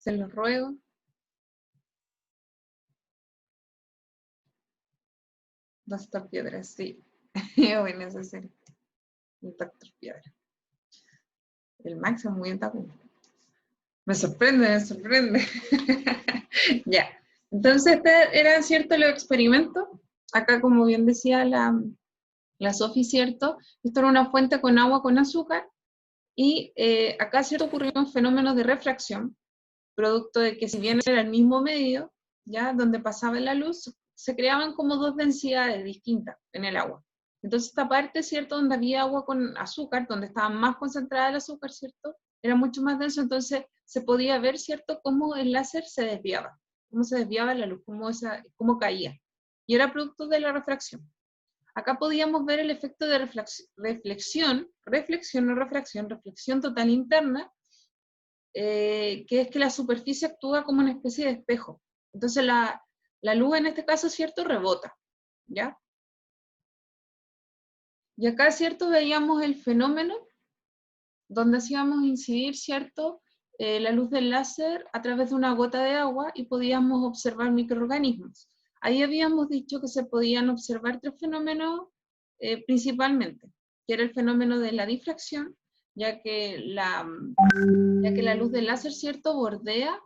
Se los ruego. Doctor Piedra, sí. Bueno, ese es el Doctor Piedra. El máximo muy otaku. Me sorprende, me sorprende. Ya. Entonces, eran ciertos los experimentos. Acá, como bien decía la Sofi, ¿cierto? Esto era una fuente con agua con azúcar. Y acá, ¿cierto? Ocurrieron fenómenos de refracción, producto de que si bien era el mismo medio, ya donde pasaba la luz, se creaban como dos densidades distintas en el agua. Entonces esta parte, ¿cierto? Donde había agua con azúcar, donde estaba más concentrada el azúcar, ¿cierto? Era mucho más denso, entonces se podía ver, ¿cierto? Cómo el láser se desviaba, cómo se desviaba la luz, cómo caía. Y era producto de la refracción. Acá podíamos ver el efecto de reflexión total interna, que es que la superficie actúa como una especie de espejo. Entonces la luz en este caso, ¿cierto? Rebota, ¿ya? Y acá, ¿cierto? Veíamos el fenómeno donde hacíamos incidir, ¿cierto? La luz del láser a través de una gota de agua y podíamos observar microorganismos. Ahí habíamos dicho que se podían observar tres fenómenos principalmente, que era el fenómeno de la difracción, ya que la luz del láser, ¿cierto?, bordea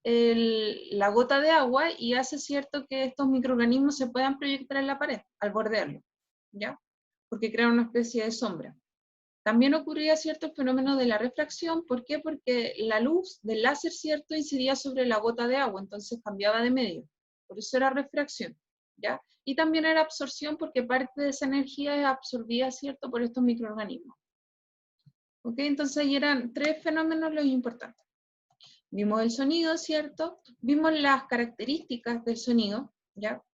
la gota de agua y hace, ¿cierto?, que estos microorganismos se puedan proyectar en la pared al bordearlo, ¿ya? Porque crean una especie de sombra. También ocurría, ¿cierto?, el fenómeno de la refracción. ¿Por qué? Porque la luz del láser, ¿cierto?, incidía sobre la gota de agua, entonces cambiaba de medio. Por eso era refracción, ¿ya? Y también era absorción porque parte de esa energía es absorbida, ¿cierto?, por estos microorganismos. ¿Ok? Entonces ahí eran tres fenómenos los importantes. Vimos el sonido, ¿cierto? Vimos las características del sonido, ¿ya?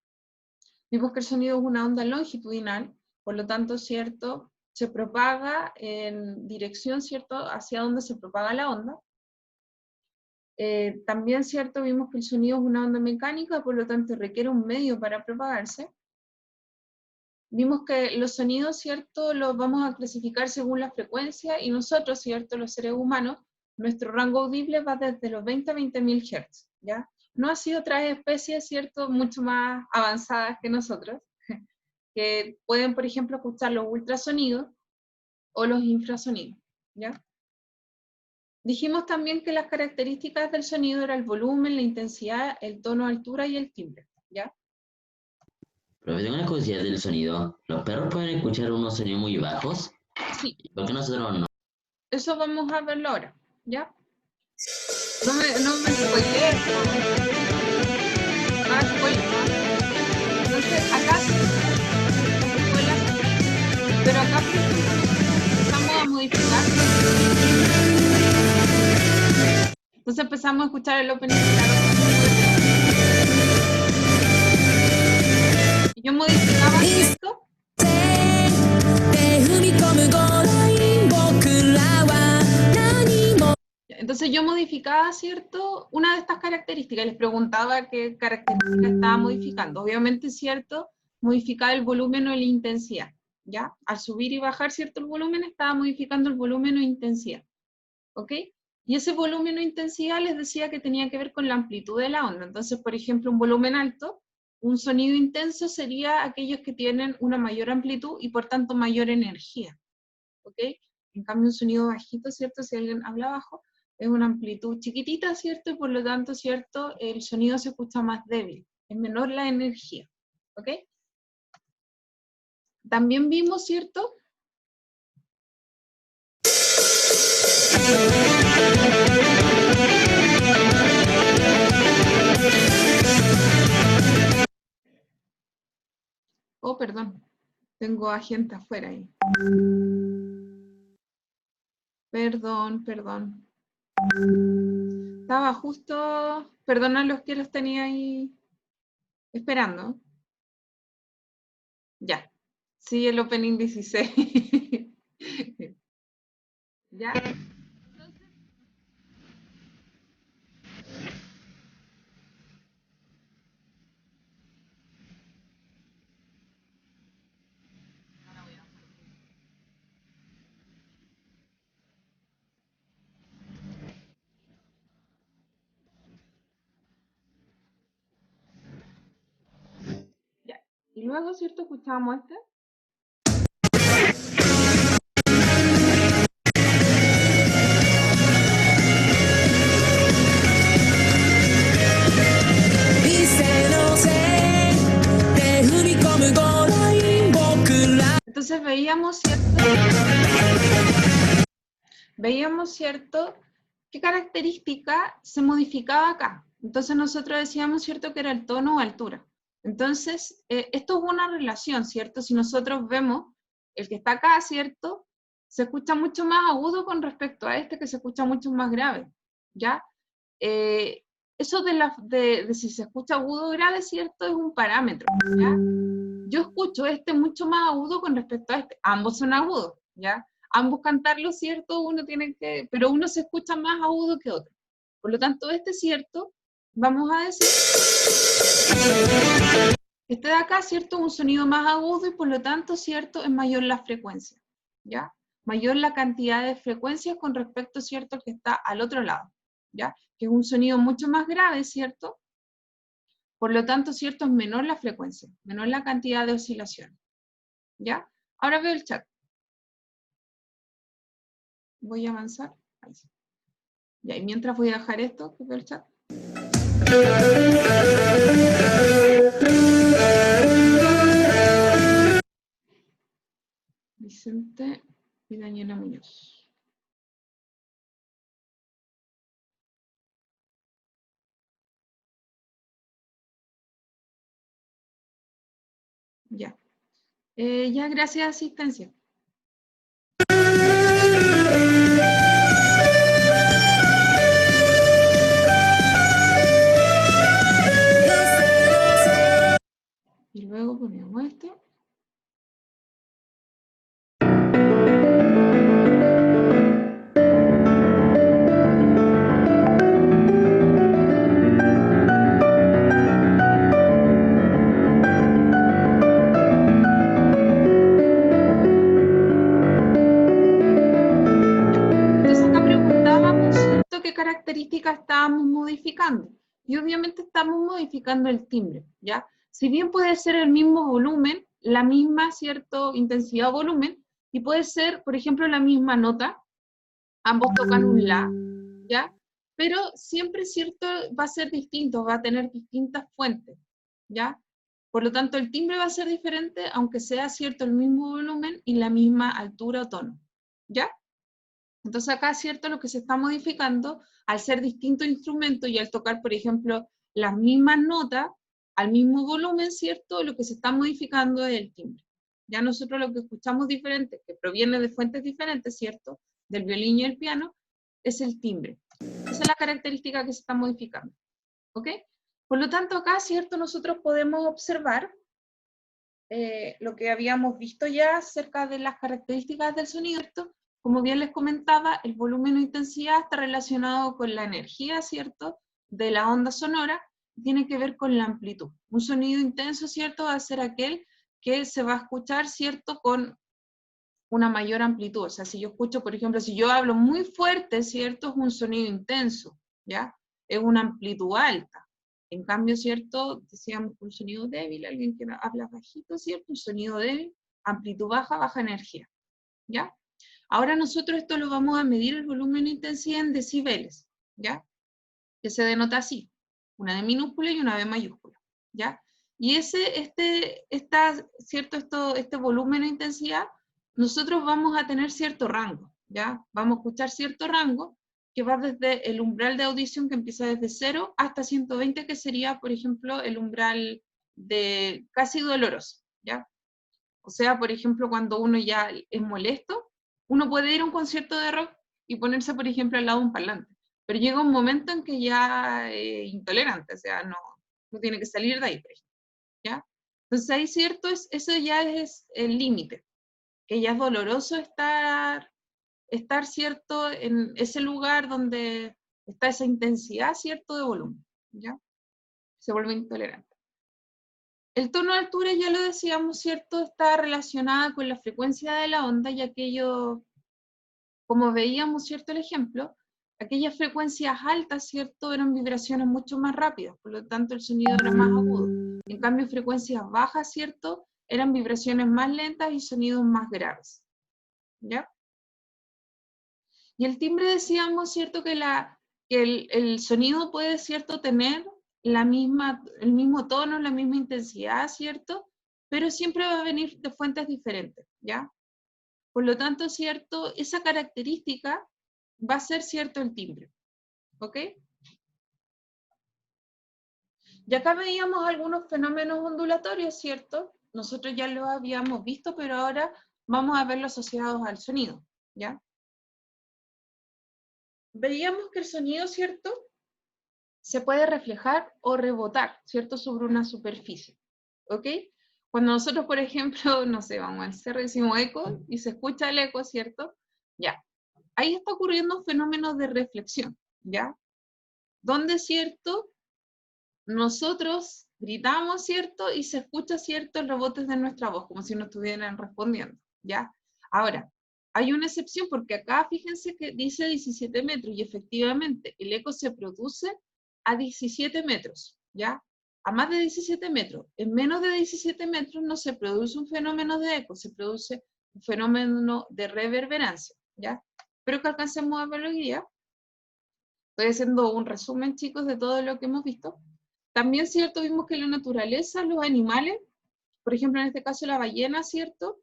Vimos que el sonido es una onda longitudinal, por lo tanto, ¿cierto? Se propaga en dirección, ¿cierto? Hacia donde se propaga la onda. También, ¿cierto? Vimos que el sonido es una onda mecánica, por lo tanto requiere un medio para propagarse. Vimos que los sonidos, ¿cierto? Los vamos a clasificar según la frecuencia y nosotros, ¿cierto? Los seres humanos, nuestro rango audible va desde los 20 a 20.000 Hz, ¿ya? No así otras especies, ¿cierto? Mucho más avanzadas que nosotros, que pueden, por ejemplo, escuchar los ultrasonidos o los infrasonidos, ¿ya? Dijimos también que las características del sonido eran el volumen, la intensidad, el tono, altura y el timbre, ¿ya? Pero tengo una curiosidad del sonido. ¿Los perros pueden escuchar unos sonidos muy bajos? Sí. ¿Por qué nosotros no? Eso vamos a verlo ahora, ¿ya? No me spoilees. Ah, spoiler. Entonces, acá sí, pero acá, por ejemplo, empezamos a modificar. Entonces empezamos a escuchar el opening, claro. Y yo modificaba esto. Entonces yo modificaba, ¿cierto?, una de estas características, les preguntaba qué característica estaba modificando. Obviamente, ¿cierto?, modificaba el volumen o la intensidad, ¿ya? Al subir y bajar, ¿cierto?, el volumen, estaba modificando el volumen o intensidad, ¿ok? Y ese volumen o intensidad les decía que tenía que ver con la amplitud de la onda. Entonces, por ejemplo, un volumen alto, un sonido intenso sería aquellos que tienen una mayor amplitud y por tanto mayor energía, ¿ok? En cambio, un sonido bajito, ¿cierto?, si alguien habla bajo, es una amplitud chiquitita, ¿cierto? Y por lo tanto, ¿cierto?, el sonido se escucha más débil, es menor la energía, ¿ok? También vimos, ¿cierto? Oh, perdón, tengo a gente afuera ahí. Perdón. Estaba justo, perdón a los que los tenía ahí esperando. Ya, sí, el opening 16. Ya. luego, ¿cierto? Escuchábamos este. Entonces veíamos, ¿cierto? ¿Qué característica se modificaba acá? Entonces nosotros decíamos, ¿cierto? Que era el tono o altura. Entonces, esto es una relación, ¿cierto? Si nosotros vemos el que está acá, ¿cierto? Se escucha mucho más agudo con respecto a este que se escucha mucho más grave, ¿ya? Eso de si se escucha agudo o grave, ¿cierto? Es un parámetro, ¿ya? Yo escucho este mucho más agudo con respecto a este. Ambos son agudos, ¿ya? Ambos cantarlo, ¿cierto? Pero uno se escucha más agudo que otro. Por lo tanto, este, ¿cierto? Vamos a decir, este de acá, ¿cierto? Un sonido más agudo y por lo tanto, ¿cierto? Es mayor la frecuencia, ¿ya? Mayor la cantidad de frecuencias con respecto, ¿cierto? Al que está al otro lado, ¿ya? Que es un sonido mucho más grave, ¿cierto? Por lo tanto, ¿cierto? Es menor la frecuencia, menor la cantidad de oscilaciones, ¿ya? Ahora veo el chat. Voy a avanzar. Ahí sí. Ya, y mientras voy a dejar esto, que veo el chat. Vicente y Daniela Muñoz. Ya. Ya, gracias, asistencia. Y luego ponemos este. Entonces acá preguntábamos, ¿cierto? ¿Qué características estábamos modificando? Y obviamente estamos modificando el timbre, ¿ya? Si bien puede ser el mismo volumen, la misma, ¿cierto? Intensidad o volumen, y puede ser, por ejemplo, la misma nota, ambos tocan un la, ¿ya? Pero siempre, ¿cierto? Va a ser distinto, va a tener distintas fuentes, ¿ya? Por lo tanto, el timbre va a ser diferente, aunque sea, ¿cierto? El mismo volumen y la misma altura o tono, ¿ya? Entonces acá, ¿cierto? Lo que se está modificando, al ser distintos instrumentos y al tocar, por ejemplo, las mismas notas, al mismo volumen, ¿cierto? Lo que se está modificando es el timbre. Ya nosotros lo que escuchamos diferente, que proviene de fuentes diferentes, ¿cierto? Del violín y el piano, es el timbre. Esa es la característica que se está modificando. ¿Ok? Por lo tanto, acá, ¿cierto? Nosotros podemos observar lo que habíamos visto ya acerca de las características del sonido, ¿cierto? Como bien les comentaba, el volumen o intensidad está relacionado con la energía, ¿cierto? De la onda sonora, tiene que ver con la amplitud. Un sonido intenso, ¿cierto? Va a ser aquel que se va a escuchar, ¿cierto? Con una mayor amplitud. O sea, si yo escucho, por ejemplo, si yo hablo muy fuerte, ¿cierto? Es un sonido intenso, ¿ya? Es una amplitud alta. En cambio, ¿cierto? Decíamos un sonido débil, alguien que habla bajito, ¿cierto? Un sonido débil, amplitud baja, baja energía, ¿ya? Ahora nosotros esto lo vamos a medir el volumen e intensidad en decibeles, ¿ya? Que se denota así, una D minúscula y una B mayúscula, ¿ya? Y este volumen e intensidad, nosotros vamos a tener cierto rango, ¿ya? Vamos a escuchar cierto rango que va desde el umbral de audición que empieza desde 0 hasta 120, que sería, por ejemplo, el umbral de casi doloroso, ¿ya? O sea, por ejemplo, cuando uno ya es molesto, uno puede ir a un concierto de rock y ponerse, por ejemplo, al lado de un parlante. Pero llega un momento en que ya es intolerante, o sea, no tiene que salir de ahí, por ejemplo, ¿ya? Entonces ahí, cierto, eso ya es el límite, que ya es doloroso estar, cierto, en ese lugar donde está esa intensidad, cierto, de volumen, ¿ya? Se vuelve intolerante. El tono de altura, ya lo decíamos, ¿cierto? Está relacionada con la frecuencia de la onda y aquello, como veíamos, ¿cierto? El ejemplo, aquellas frecuencias altas, ¿cierto? Eran vibraciones mucho más rápidas, por lo tanto el sonido era más agudo. En cambio, frecuencias bajas, ¿cierto? Eran vibraciones más lentas y sonidos más graves, ¿ya? Y el timbre decíamos, ¿cierto? Que el sonido puede, ¿cierto? Tener el mismo tono, la misma intensidad, ¿cierto? Pero siempre va a venir de fuentes diferentes, ¿ya? Por lo tanto, ¿cierto? Esa característica va a ser, ¿cierto? El timbre, ¿ok? Y acá veíamos algunos fenómenos ondulatorios, ¿cierto? Nosotros ya los habíamos visto, pero ahora vamos a verlos asociados al sonido, ¿ya? Veíamos que el sonido, ¿cierto? Se puede reflejar o rebotar, ¿cierto? Sobre una superficie, ¿ok? Cuando nosotros, por ejemplo, no sé, vamos al cerro y decimos eco y se escucha el eco, ¿cierto? Ya. Ahí está ocurriendo un fenómeno de reflexión, ¿ya? Donde, ¿cierto? Nosotros gritamos, ¿cierto? Y se escucha, ¿cierto? El rebote de nuestra voz, como si nos estuvieran respondiendo, ¿ya? Ahora, hay una excepción porque acá fíjense que dice 17 metros y efectivamente el eco se produce a 17 metros, ¿ya? A más de 17 metros. En menos de 17 metros no se produce un fenómeno de eco, se produce un fenómeno de reverberancia, ¿ya? Espero que alcancemos a verlo hoy día. Estoy haciendo un resumen, chicos, de todo lo que hemos visto. También, ¿cierto? Vimos que en la naturaleza, los animales, por ejemplo, en este caso la ballena, ¿cierto?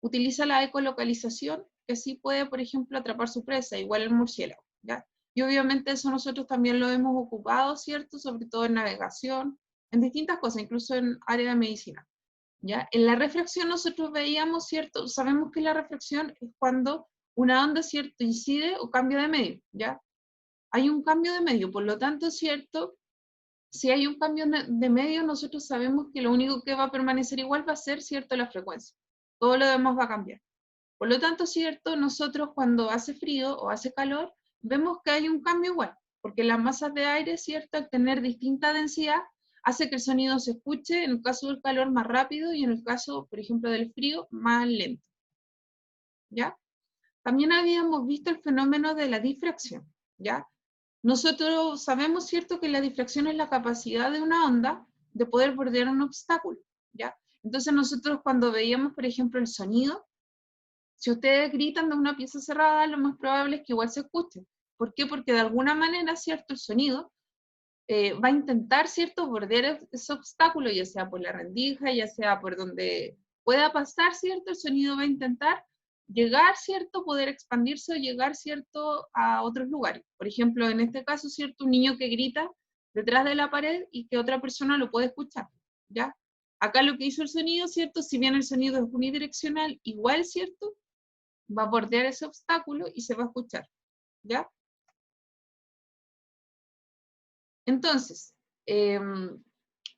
Utiliza la ecolocalización, que sí puede, por ejemplo, atrapar su presa, igual el murciélago, ¿ya? Y obviamente eso nosotros también lo hemos ocupado, ¿cierto? Sobre todo en navegación, en distintas cosas, incluso en área de medicina, ¿ya? En la refracción nosotros veíamos, ¿cierto? Sabemos que la refracción es cuando una onda, ¿cierto? Incide o cambia de medio, ¿ya? Hay un cambio de medio, por lo tanto, ¿cierto? Si hay un cambio de medio, nosotros sabemos que lo único que va a permanecer igual va a ser, ¿cierto?, la frecuencia. Todo lo demás va a cambiar. Por lo tanto, ¿cierto?, nosotros cuando hace frío o hace calor, vemos que hay un cambio igual, porque las masas de aire, ¿cierto?, al tener distinta densidad, hace que el sonido se escuche, en el caso del calor, más rápido, y en el caso, por ejemplo, del frío, más lento. ¿Ya? También habíamos visto el fenómeno de la difracción, ¿ya? Nosotros sabemos, ¿cierto?, que la difracción es la capacidad de una onda de poder bordear un obstáculo, ¿ya? Entonces nosotros cuando veíamos, por ejemplo, el sonido, si ustedes gritan de una pieza cerrada, lo más probable es que igual se escuche. ¿Por qué? Porque de alguna manera, ¿cierto?, el sonido va a intentar, ¿cierto?, bordear ese obstáculo, ya sea por la rendija, ya sea por donde pueda pasar, ¿cierto?, el sonido va a intentar llegar, ¿cierto?, poder expandirse o llegar, ¿cierto?, a otros lugares. Por ejemplo, en este caso, ¿cierto?, un niño que grita detrás de la pared y que otra persona lo puede escuchar, ¿ya? Acá lo que hizo el sonido, ¿cierto?, si bien el sonido es unidireccional, igual, ¿cierto?, va a bordear ese obstáculo y se va a escuchar, ¿ya? Entonces,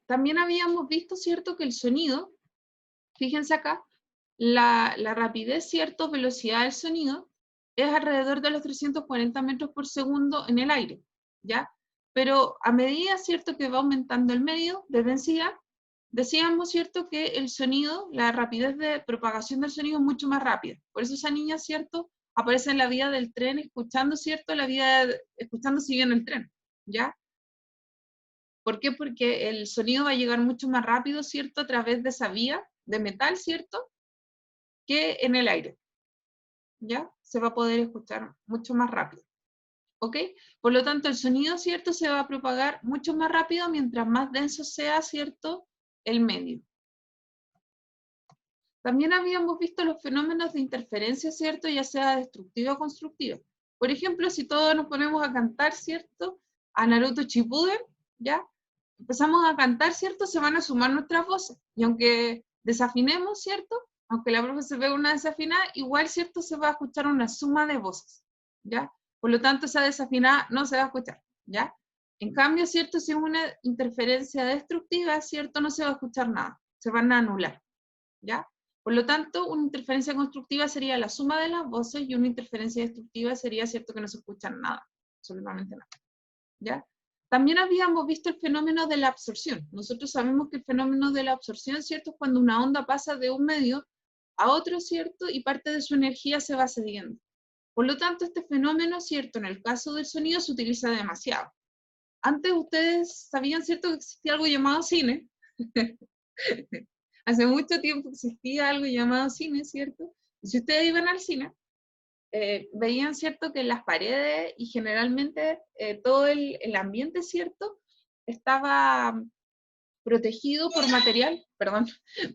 también habíamos visto, ¿cierto?, que el sonido, fíjense acá, la rapidez, ¿cierto?, velocidad del sonido es alrededor de los 340 metros por segundo en el aire, ¿ya? Pero a medida, ¿cierto?, que va aumentando el medio de densidad, decíamos, ¿cierto?, que el sonido, la rapidez de propagación del sonido es mucho más rápida. Por eso esa niña, ¿cierto?, aparece en la vía del tren escuchando, ¿cierto?, escuchando si viene el tren, ¿ya? ¿Por qué? Porque el sonido va a llegar mucho más rápido, ¿cierto?, a través de esa vía de metal, ¿cierto?, que en el aire, ¿ya? Se va a poder escuchar mucho más rápido, ¿ok? Por lo tanto, el sonido, ¿cierto?, se va a propagar mucho más rápido mientras más denso sea, ¿cierto?, el medio. También habíamos visto los fenómenos de interferencia, ¿cierto?, ya sea destructiva o constructiva. Por ejemplo, si todos nos ponemos a cantar, ¿cierto?, a Naruto Shippuden, ¿ya? Empezamos a cantar, ¿cierto?, se van a sumar nuestras voces. Y aunque desafinemos, ¿cierto?, aunque la profe se vea una desafinada, igual, ¿cierto?, se va a escuchar una suma de voces, ¿ya? Por lo tanto, esa desafinada no se va a escuchar, ¿ya? En cambio, ¿cierto?, si es una interferencia destructiva, ¿cierto?, no se va a escuchar nada, se van a anular, ¿ya? Por lo tanto, una interferencia constructiva sería la suma de las voces y una interferencia destructiva sería, ¿cierto?, que no se escucha nada, absolutamente nada, ¿ya? También habíamos visto el fenómeno de la absorción. Nosotros sabemos que el fenómeno de la absorción, ¿cierto?, es cuando una onda pasa de un medio a otro, ¿cierto?, y parte de su energía se va cediendo. Por lo tanto, este fenómeno, ¿cierto?, en el caso del sonido se utiliza demasiado. Antes ustedes sabían, ¿cierto?, que existía algo llamado cine, Hace mucho tiempo existía algo llamado cine, ¿cierto? Y si ustedes iban al cine, veían, ¿cierto?, que en las paredes y generalmente todo el ambiente, ¿cierto?, estaba protegido por material, perdón,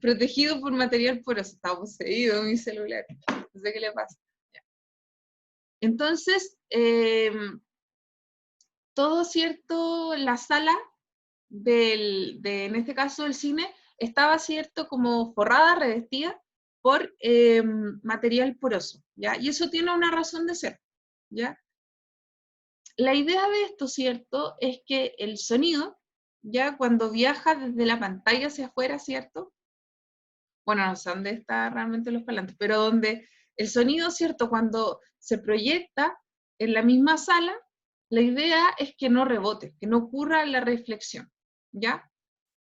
protegido por material poroso. Está poseído mi celular, no sé qué le pasa. Entonces, todo, ¿cierto?, la sala en este caso el cine, estaba, ¿cierto?, como forrada, revestida por material poroso, ¿ya? Y eso tiene una razón de ser, ¿ya? La idea de esto, ¿cierto?, es que el sonido, ya cuando viaja desde la pantalla hacia afuera, ¿cierto? Bueno, no sé dónde están realmente los parlantes, pero donde el sonido, ¿cierto?, cuando se proyecta en la misma sala, la idea es que no rebote, que no ocurra la reflexión, ¿ya?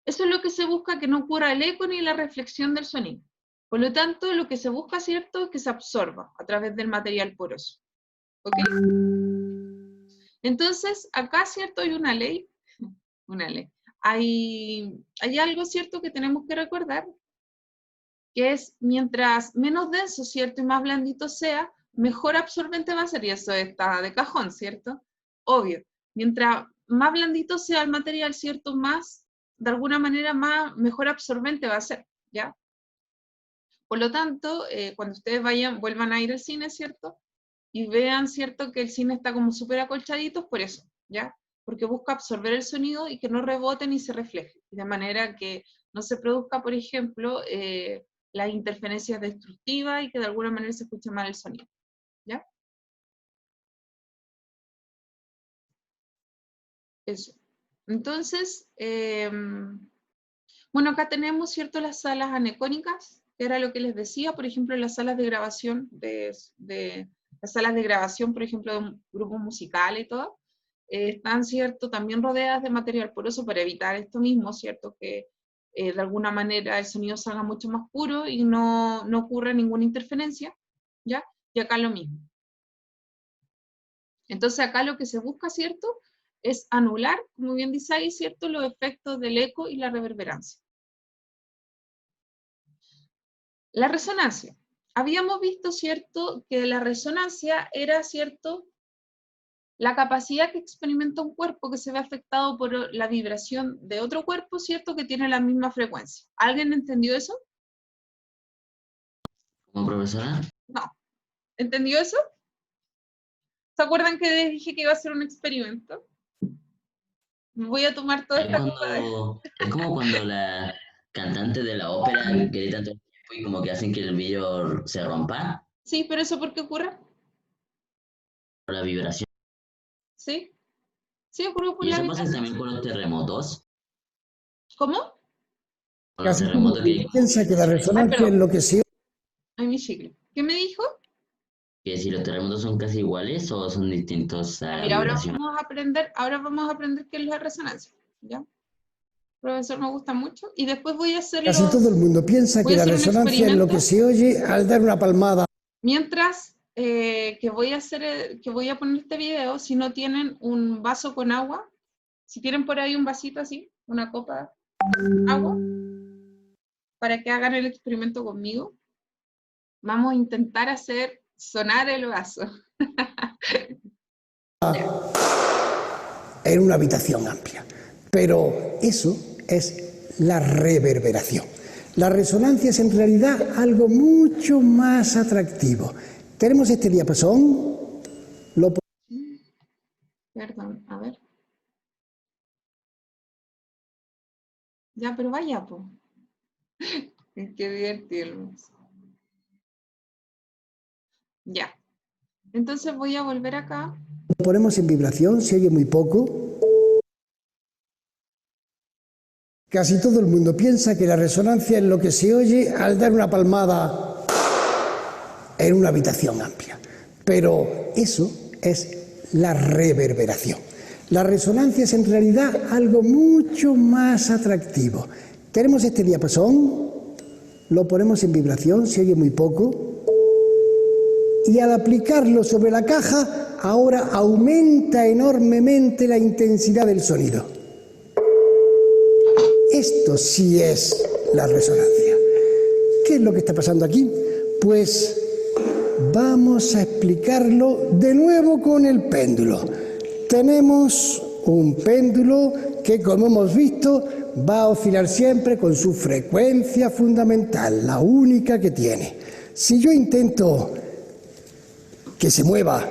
Eso es lo que se busca, que no ocurra el eco ni la reflexión del sonido. Por lo tanto, lo que se busca, ¿cierto?, es que se absorba a través del material poroso. ¿Ok? Entonces, acá, ¿cierto?, hay una ley. Hay algo, ¿cierto?, que tenemos que recordar, que es mientras menos denso, ¿cierto?, y más blandito sea, mejor absorbente va a ser, y eso está de cajón, ¿cierto? Obvio. Mientras más blandito sea el material, ¿cierto?, más, de alguna manera, mejor absorbente va a ser, ¿ya? Por lo tanto, cuando ustedes vuelvan a ir al cine, ¿cierto?, y vean, ¿cierto?, que el cine está como súper acolchadito, por eso, ¿ya? Porque busca absorber el sonido y que no rebote ni se refleje, de manera que no se produzca, por ejemplo, las interferencias destructivas y que de alguna manera se escuche mal el sonido, ¿ya? Eso. Entonces, bueno, acá tenemos, ¿cierto?, las salas anecónicas, que era lo que les decía, por ejemplo, las salas de grabación, las salas de grabación, por ejemplo, de un grupo musical y todo, están, ¿cierto?, también rodeadas de material poroso para evitar esto mismo, ¿cierto?, que de alguna manera el sonido salga mucho más puro y no ocurra ninguna interferencia, ¿ya? Y acá lo mismo. Entonces acá lo que se busca, ¿cierto?, es anular, como bien dice ahí, ¿cierto?, los efectos del eco y la reverberancia. La resonancia. Habíamos visto, ¿cierto?, que la resonancia era, ¿cierto?, la capacidad que experimenta un cuerpo que se ve afectado por la vibración de otro cuerpo, ¿cierto?, que tiene la misma frecuencia. ¿Alguien entendió eso? ¿Como profesora? No. ¿Entendió eso? ¿Se acuerdan que les dije que iba a hacer un experimento? Voy a tomar toda esta copa de... Es como cuando la cantante de la ópera grita todo el tiempo y como que hacen que el vidrio se rompa Sí, pero ¿eso por qué ocurre? por la vibración. ¿Sí? Sí, ocurre por Y la eso pasa vibración. también con los terremotos. ¿Cómo? Con los Casi todo el terremotos que mundo hay como piensa que la vibración. Ay, resonancia es perdón. lo que se Ay, mi chicle. ¿Qué me dijo? Que si los terremotos son casi iguales o son distintos Ya, a mira, vibración. ahora vamos a aprender qué es la resonancia. ¿Ya? Profesor, me gusta mucho. Y después Casi todo el mundo piensa voy que a la hacer un resonancia es lo que experimento se oye al dar una palmada. mientras que voy a poner este video. Si no tienen un vaso con agua, si tienen por ahí un vasito así, una copa de agua, para que hagan el experimento conmigo, vamos a intentar hacer sonar el vaso. En una habitación amplia. Pero eso es la reverberación. La resonancia es en realidad algo mucho más atractivo. Tenemos este diapasón. Perdón, a ver. Ya, pero vaya, po. Qué divertido. Ya. Entonces voy a volver acá. Lo ponemos en vibración, se oye muy poco. Casi todo el mundo piensa que la resonancia es lo que se oye al dar una palmada en una habitación amplia. Pero eso es la reverberación. La resonancia es en realidad algo mucho más atractivo. Tenemos este diapasón, lo ponemos en vibración, se oye muy poco, y al aplicarlo sobre la caja, ahora aumenta enormemente la intensidad del sonido. Esto sí es la resonancia. ¿Qué es lo que está pasando aquí? Pues vamos a explicarlo de nuevo con el péndulo. Tenemos un péndulo que, como hemos visto, va a oscilar siempre con su frecuencia fundamental, la única que tiene. Si yo intento que se mueva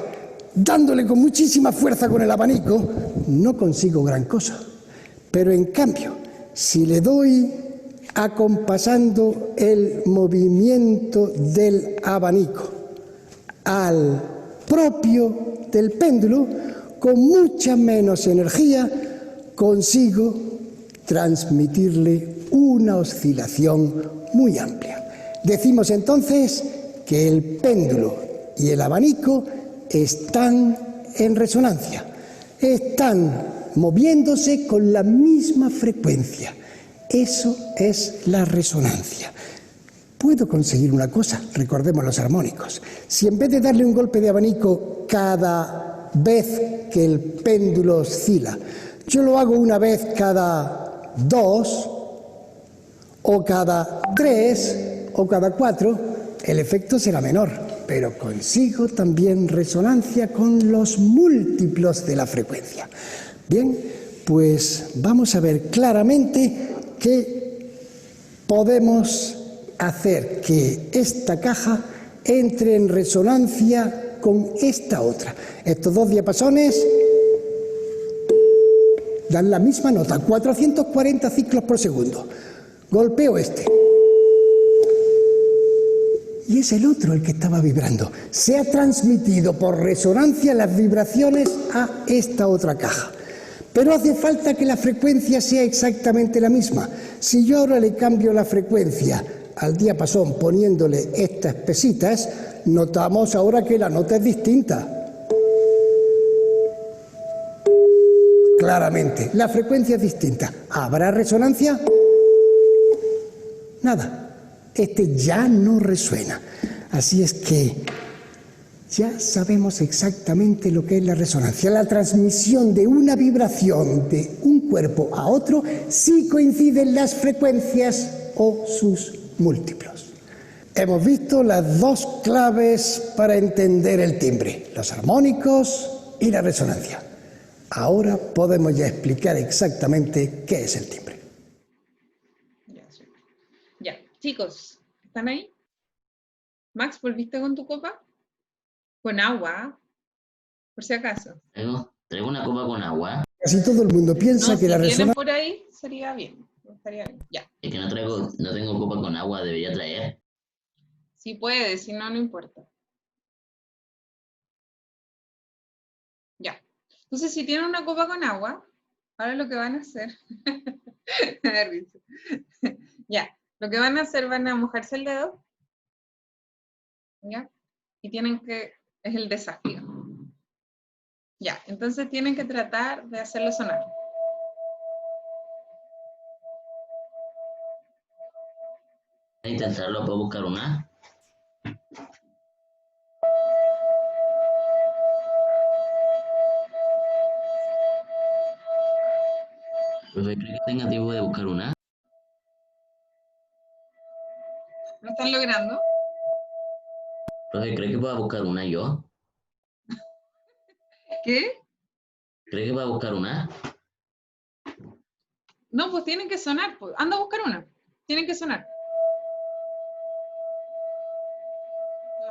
dándole con muchísima fuerza con el abanico, no consigo gran cosa. Pero en cambio, si le doy acompasando el movimiento del abanico al propio del péndulo, con mucha menos energía consigo transmitirle una oscilación muy amplia. Decimos entonces que el péndulo y el abanico están en resonancia, están moviéndose con la misma frecuencia. Eso es la resonancia. Puedo conseguir una cosa, recordemos los armónicos. Si en vez de darle un golpe de abanico cada vez que el péndulo oscila, yo lo hago una vez cada 2, o cada 3, o cada 4, el efecto será menor, pero consigo también resonancia con los múltiplos de la frecuencia. Bien, pues vamos a ver claramente que podemos hacer que esta caja entre en resonancia con esta otra. Estos dos diapasones dan la misma nota, 440 ciclos por segundo. Golpeo este. Y es el otro el que estaba vibrando. Se ha transmitido por resonancia las vibraciones a esta otra caja. Pero hace falta que la frecuencia sea exactamente la misma. Si yo ahora le cambio la frecuencia al diapasón poniéndole estas pesitas, notamos ahora que la nota es distinta. Claramente, la frecuencia es distinta. ¿Habrá resonancia? Nada. Este ya no resuena. Así es que ya sabemos exactamente lo que es la resonancia. La transmisión de una vibración de un cuerpo a otro si coinciden las frecuencias o sus múltiplos. Hemos visto las dos claves para entender el timbre, los armónicos y la resonancia. Ahora podemos ya explicar exactamente qué es el timbre. Ya, chicos, ¿están ahí? Max, ¿volviste con tu copa? Con agua, por si acaso. Traigo una copa con agua. Casi todo el mundo piensa que Si la tienen resonancia... por ahí, sería bien. Estaría bien. Ya. Es que no tengo copa con agua, debería traer. Si puede, si no, no importa. Ya. Entonces, si tienen una copa con agua, ahora lo que van a hacer... Me da risa. Ya. Lo que van a hacer, van a mojarse el dedo. ¿Ya? Y tienen que... Es el desafío. Ya. Entonces, tienen que tratar de hacerlo sonar. Voy a intentarlo, ¿puedo buscar una? Profe, ¿cree que tenga tiempo de buscar una? ¿Lo están logrando? Profe, ¿cree que pueda buscar una yo? ¿Qué? ¿Cree que pueda buscar una? No, pues tienen que sonar. Pues. Anda a buscar una. Tienen que sonar.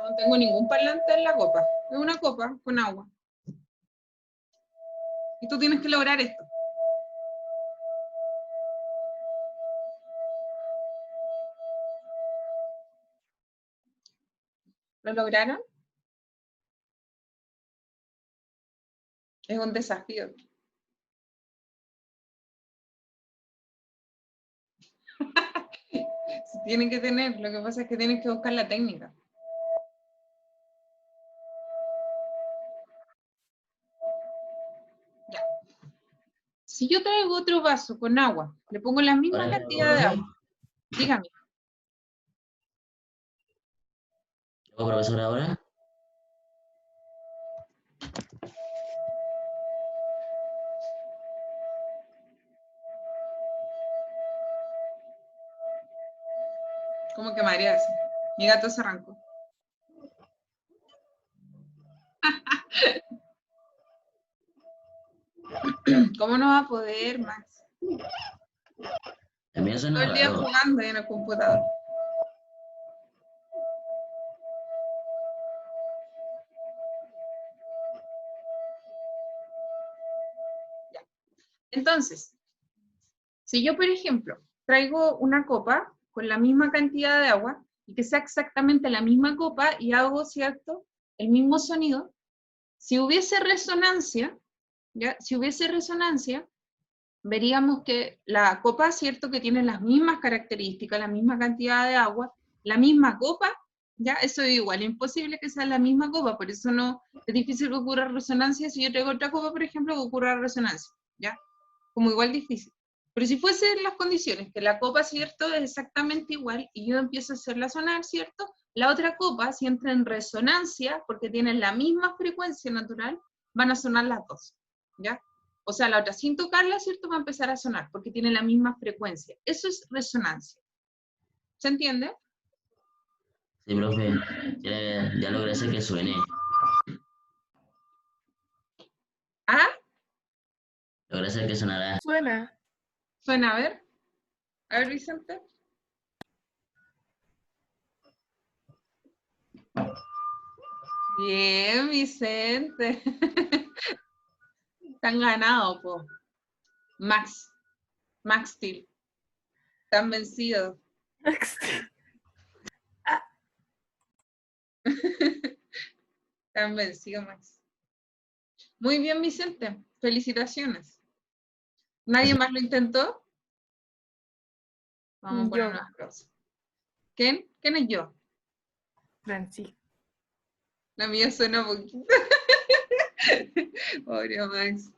No tengo ningún parlante en la copa. Es una copa con agua. Y tú tienes que lograr esto. ¿Lo lograron? Es un desafío. Tienen que tener, lo que pasa es que tienen que buscar la técnica. Ya. Si yo traigo otro vaso con agua, le pongo la misma Ahora, cantidad de agua. Dígame. ¿qué hago, profesor, ahora? Como que marearse. Mi gato se arrancó. ¿Cómo no va a poder, Max? El mío Todo suena el día raro. jugando ahí en el computador. Ya. Entonces, si yo, por ejemplo, traigo una copa con la misma cantidad de agua y que sea exactamente la misma copa y hago, ¿cierto?, el mismo sonido, si hubiese resonancia, ¿ya? Si hubiese resonancia, veríamos que la copa, ¿cierto?, que tiene las mismas características, la misma cantidad de agua, la misma copa, ¿ya? Eso es igual, imposible que sea la misma copa, por eso no es difícil que ocurra resonancia. Si yo traigo otra copa, por ejemplo, que ocurra resonancia, ¿ya? Como igual difícil. Pero si fuesen las condiciones, que la copa, ¿cierto?, es exactamente igual y yo empiezo a hacerla sonar, ¿cierto?, la otra copa, si entra en resonancia, porque tienen la misma frecuencia natural, van a sonar las dos, ¿ya? O sea, la otra sin tocarla, ¿cierto?, va a empezar a sonar, porque tiene la misma frecuencia. Eso es resonancia. ¿Se entiende? Sí, profe. Ya logré hacer que suene. ¿Ah? Logré hacer que sonara. Suena. Suena, a ver, Vicente. Bien, Vicente. Están ganados, po. Max Steel. Están vencidos. Están vencidos, Max. Muy bien, Vicente. Felicitaciones. ¿Nadie más lo intentó? Vamos a poner Yo. unas cosas. ¿Quién? ¿Quién es yo? Franci. La mía suena poquito. Pobre Max.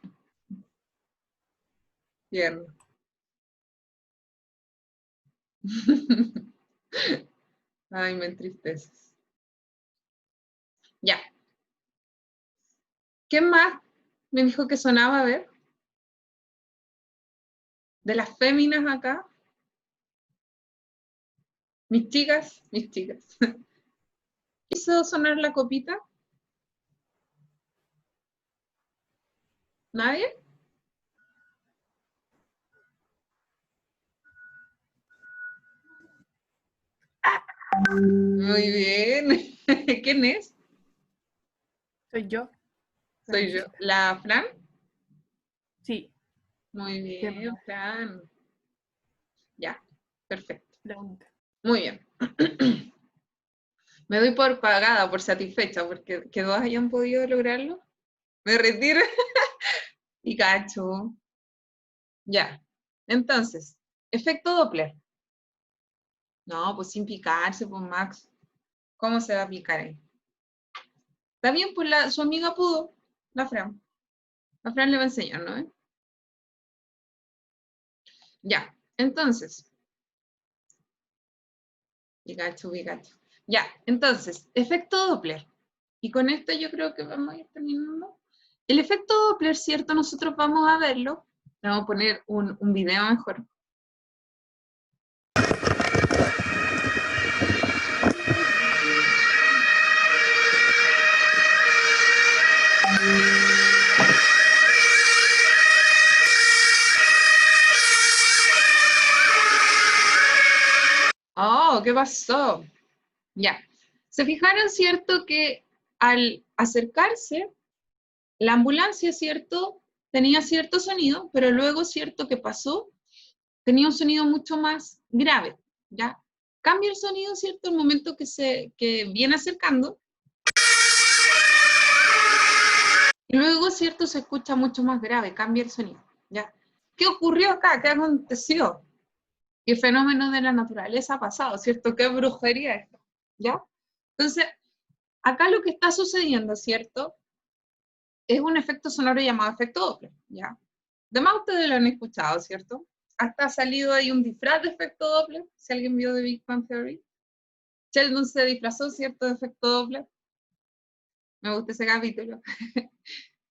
Bien. Ay, me entristeces. Ya. ¿Qué más me dijo que sonaba? A ver. De las féminas acá. Mis chicas, mis chicas. ¿Hizo sonar la copita? ¿Nadie? Muy bien. ¿Quién es? Soy yo. Soy yo. Francisca. ¿La Fran? Sí, Muy bien, Fran. Ya, perfecto. la única. Muy bien. Me doy por pagada, por satisfecha, porque que dos hayan podido lograrlo. Me retiro. Y cacho. Ya. Entonces, efecto Doppler. No, pues sin picarse, pues Max. ¿Cómo se va a picar ahí? Está bien, pues su amiga pudo, la Fran. La Fran le va a enseñar, ¿no? Ya, entonces. Pikachu, Pikachu. Ya, entonces, efecto Doppler. Y con esto yo creo que vamos a ir terminando. El efecto Doppler, ¿cierto? Nosotros vamos a verlo. Vamos a poner un video mejor. Oh, ¿qué pasó? Ya. ¿Se fijaron, cierto, que al acercarse, la ambulancia, cierto, tenía cierto sonido, pero luego, cierto, que pasó, tenía un sonido mucho más grave, ¿ya? Cambia el sonido, cierto, el momento que viene acercando, y luego, cierto, se escucha mucho más grave, cambia el sonido, ¿ya? ¿Qué ocurrió acá? ¿Qué aconteció? ¿Qué fenómeno de la naturaleza ha pasado, cierto? ¿Qué brujería es esto? ¿Ya? Entonces, acá lo que está sucediendo, ¿cierto? Es un efecto sonoro llamado efecto Doppler, ¿ya? Demás ustedes lo han escuchado, ¿cierto? Hasta ha salido ahí un disfraz de efecto Doppler, si alguien vio The Big Bang Theory. Sheldon se disfrazó, ¿cierto?, de efecto Doppler. Me gusta ese capítulo.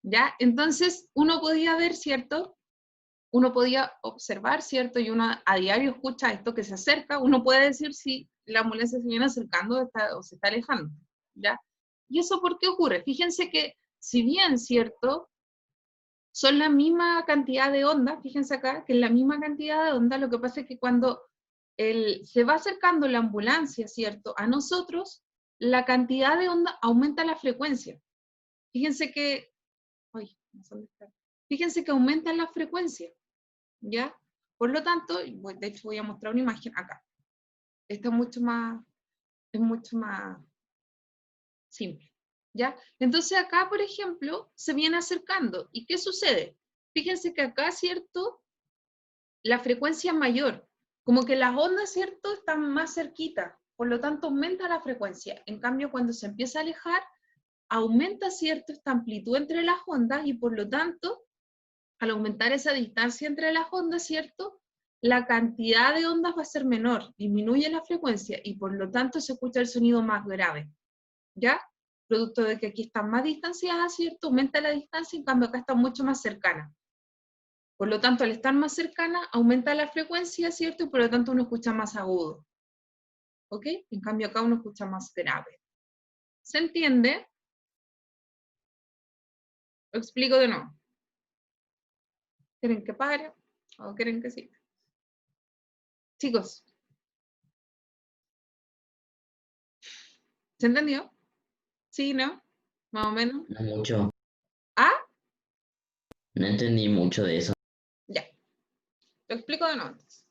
¿Ya? Entonces, uno podía ver, ¿cierto?, uno podía observar, ¿cierto? Y uno a diario escucha esto que se acerca, uno puede decir si la ambulancia se viene acercando o se está alejando, ¿ya? ¿Y eso por qué ocurre? Fíjense que si bien, ¿cierto? Son la misma cantidad de ondas, fíjense acá, que es la misma cantidad de ondas, lo que pasa es que cuando se va acercando la ambulancia, ¿cierto? A nosotros, la cantidad de onda aumenta la frecuencia. Fíjense que, ay, no sé dónde está. Fíjense que aumenta la frecuencia, ¿ya? Por lo tanto, de hecho voy a mostrar una imagen acá. Esta es mucho más simple, ¿ya? Entonces acá, por ejemplo, se viene acercando. ¿Y qué sucede? Fíjense que acá, ¿cierto? La frecuencia es mayor. Como que las ondas, ¿cierto? Están más cerquitas. Por lo tanto, aumenta la frecuencia. En cambio, cuando se empieza a alejar, aumenta, ¿cierto? Esta amplitud entre las ondas y por lo tanto, al aumentar esa distancia entre las ondas, ¿cierto? La cantidad de ondas va a ser menor, disminuye la frecuencia y por lo tanto se escucha el sonido más grave, ¿ya? Producto de que aquí están más distanciadas, ¿cierto? Aumenta la distancia, en cambio acá está mucho más cercana. Por lo tanto, al estar más cercana, aumenta la frecuencia, ¿cierto? Y por lo tanto uno escucha más agudo, ¿ok? En cambio acá uno escucha más grave. ¿Se entiende? Lo explico de nuevo. ¿Quieren que pare o quieren que siga? Chicos, ¿se entendió? ¿Sí, no? Más o menos. No mucho. ¿Ah? No entendí mucho de eso. Ya. Lo explico de nuevo entonces.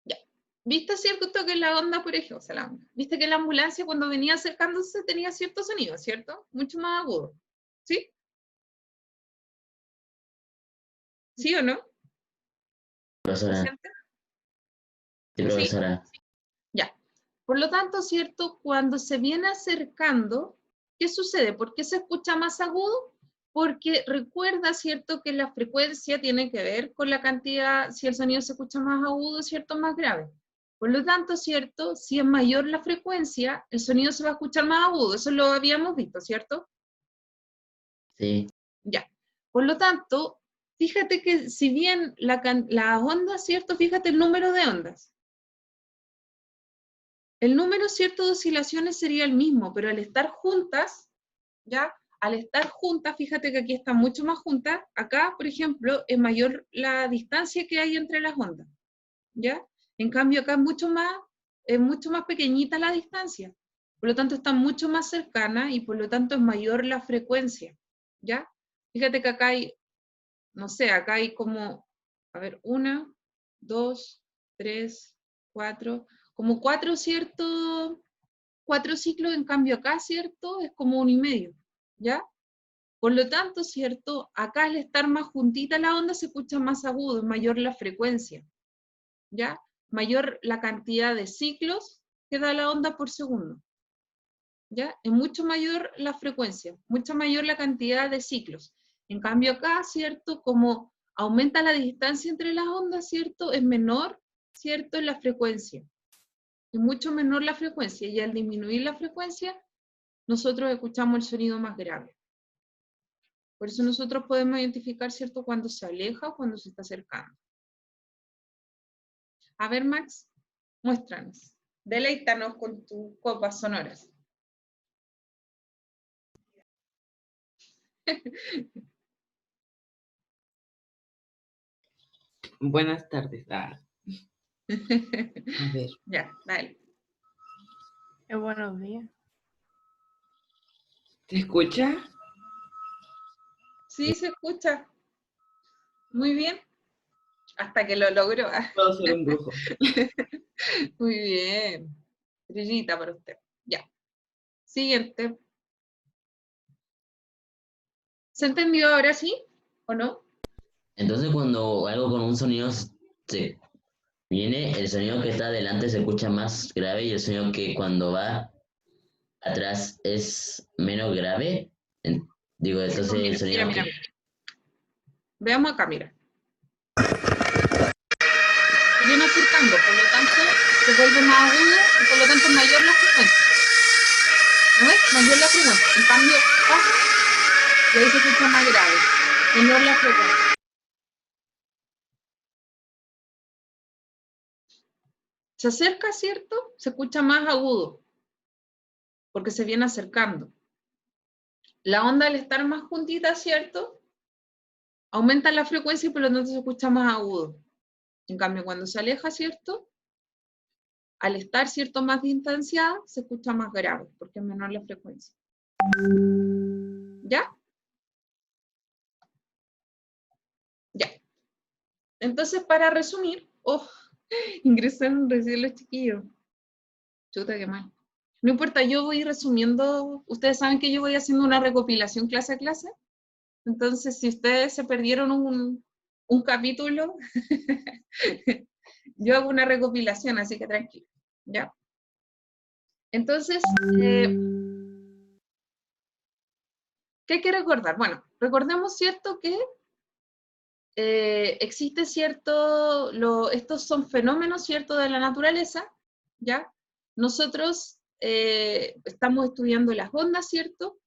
Ya. ¿Viste, cierto, que la onda, por ejemplo, o sea, viste que la ambulancia cuando venía acercándose tenía cierto sonido, ¿cierto? Mucho más agudo. ¿Sí? ¿Sí o no? ¿Se Profesora, siente? sí, profesora. Ya. Por lo tanto, ¿cierto? Cuando se viene acercando, ¿qué sucede? ¿Por qué se escucha más agudo? Porque recuerda, ¿cierto? Que la frecuencia tiene que ver con la cantidad, si el sonido se escucha más agudo, ¿cierto? Más grave. Por lo tanto, ¿cierto? Si es mayor la frecuencia, el sonido se va a escuchar más agudo. Eso lo habíamos visto, ¿cierto? Sí. Ya. Por lo tanto, fíjate que si bien las ondas, ¿cierto? Fíjate el número de ondas. El número, ¿cierto? De oscilaciones sería el mismo, pero al estar juntas, ¿ya? Al estar juntas, fíjate que aquí están mucho más juntas. Acá, por ejemplo, es mayor la distancia que hay entre las ondas, ¿ya? En cambio, acá es mucho más pequeñita la distancia. Por lo tanto, están mucho más cercanas y por lo tanto es mayor la frecuencia, ¿ya? Fíjate que acá hay, no sé, acá hay como, a ver, 1, 2, 3, 4, como 4, ¿cierto? 4 ciclos, en cambio acá, ¿cierto? Es como 1,5, ¿ya? Por lo tanto, ¿cierto? Acá al estar más juntita la onda se escucha más agudo, es mayor la frecuencia, ¿ya? Mayor la cantidad de ciclos que da la onda por segundo, ¿ya? Es mucho mayor la frecuencia, mucho mayor la cantidad de ciclos. En cambio acá, ¿cierto? Como aumenta la distancia entre las ondas, ¿cierto? Es menor, ¿cierto? La frecuencia. Es mucho menor la frecuencia y al disminuir la frecuencia, nosotros escuchamos el sonido más grave. Por eso nosotros podemos identificar, ¿cierto? Cuando se aleja o cuando se está acercando. A ver, Max, muéstranos. Deleítanos con tus copas sonoras. Buenas tardes. A ver. Ya, dale. Buenos días. ¿Se escucha? Sí, se escucha. Muy bien. Hasta que lo logró. Puedo ser un brujo. Muy bien. Estrellita para usted. Ya. Siguiente. ¿Se entendió ahora sí? ¿O no? Entonces cuando algo con un sonido se viene, el sonido que está adelante se escucha más grave y el sonido que cuando va atrás es menos grave. Digo, entonces el sonido Mira. que... Veamos acá, mira. Se viene acercando, por lo tanto, se vuelve más agudo y por lo tanto mayor la frecuencia. ¿No ves? Mayor la frecuencia. En cambio, acá Y ahí se escucha más grave, menor la frecuencia. Se acerca, ¿cierto? Se escucha más agudo, porque se viene acercando. La onda al estar más juntita, ¿cierto? Aumenta la frecuencia y por lo tanto se escucha más agudo. En cambio, cuando se aleja, ¿cierto? Al estar, ¿cierto?, más distanciada, se escucha más grave, porque es menor la frecuencia. ¿Ya? Ya. Entonces, para resumir, ingresaron recién los chiquillos. Chuta, qué mal. No importa, yo voy resumiendo. Ustedes saben que yo voy haciendo una recopilación clase a clase. Entonces, si ustedes se perdieron un capítulo, yo hago una recopilación, así que tranquilo. ¿Ya? Entonces, ¿qué hay que recordar? Bueno, recordemos, ¿cierto?, que existe, ¿cierto?, estos son fenómenos, ¿cierto?, de la naturaleza, ¿ya? Nosotros estamos estudiando las ondas, ¿cierto?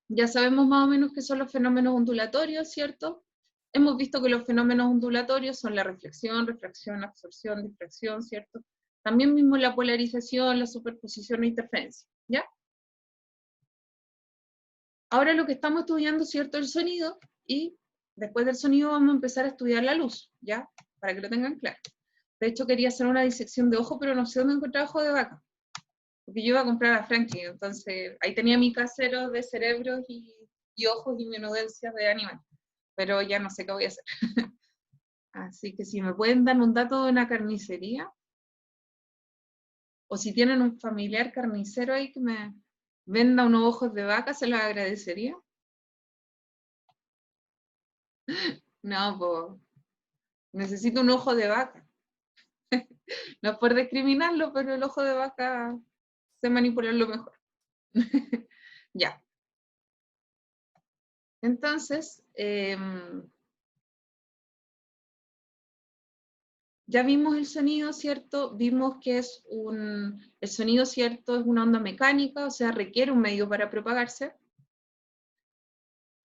Ya sabemos más o menos qué son los fenómenos ondulatorios, ¿cierto? Hemos visto que los fenómenos ondulatorios son la reflexión, refracción, absorción, difracción, ¿cierto? También vimos la polarización, la superposición e interferencia, ¿ya? Ahora lo que estamos estudiando, ¿cierto?, el sonido, y después del sonido vamos a empezar a estudiar la luz, ¿ya? Para que lo tengan claro. De hecho, quería hacer una disección de ojo, pero no sé dónde encontrar ojo de vaca. Porque yo iba a comprar a Frankie, entonces ahí tenía mi casero de cerebros y ojos y menudencias de animal. Pero ya no sé qué voy a hacer. Así que si me pueden dar un dato de una carnicería, o si tienen un familiar carnicero ahí que me venda unos ojos de vaca, se los agradecería. No, pues necesito un ojo de vaca. No es por discriminarlo, pero el ojo de vaca sé manipularlo mejor. Ya. Entonces, ya vimos el sonido, ¿cierto? Vimos que el sonido, ¿cierto?, es una onda mecánica, o sea, requiere un medio para propagarse.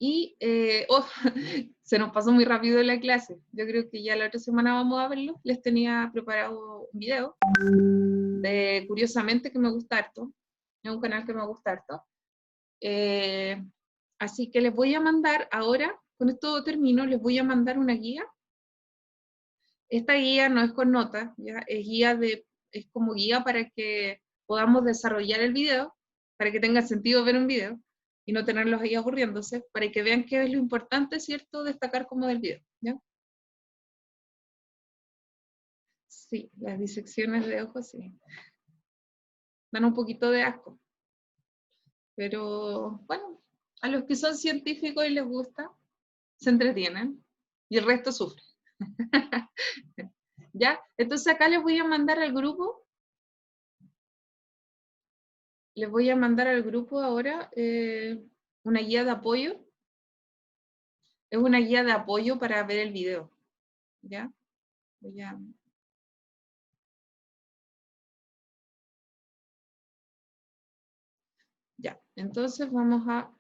Y, se nos pasó muy rápido la clase. Yo creo que ya la otra semana vamos a verlo. Les tenía preparado un video de Curiosamente, que me gusta harto. Es un canal que me gusta harto. Así que les voy a mandar ahora, con esto termino, les voy a mandar una guía. Esta guía no es con notas, ¿ya? Es como guía para que podamos desarrollar el video, para que tenga sentido ver un video y no tenerlos ahí aburriéndose, para que vean qué es lo importante, ¿cierto?, destacar como del video, ¿ya? Sí, las disecciones de ojos, sí. Dan un poquito de asco. Pero, bueno, a los que son científicos y les gusta, se entretienen, y el resto sufre. ¿Ya? Entonces acá les voy a mandar al grupo. Les voy a mandar al grupo ahora una guía de apoyo. Es una guía de apoyo para ver el video. ¿Ya? Ya, entonces vamos a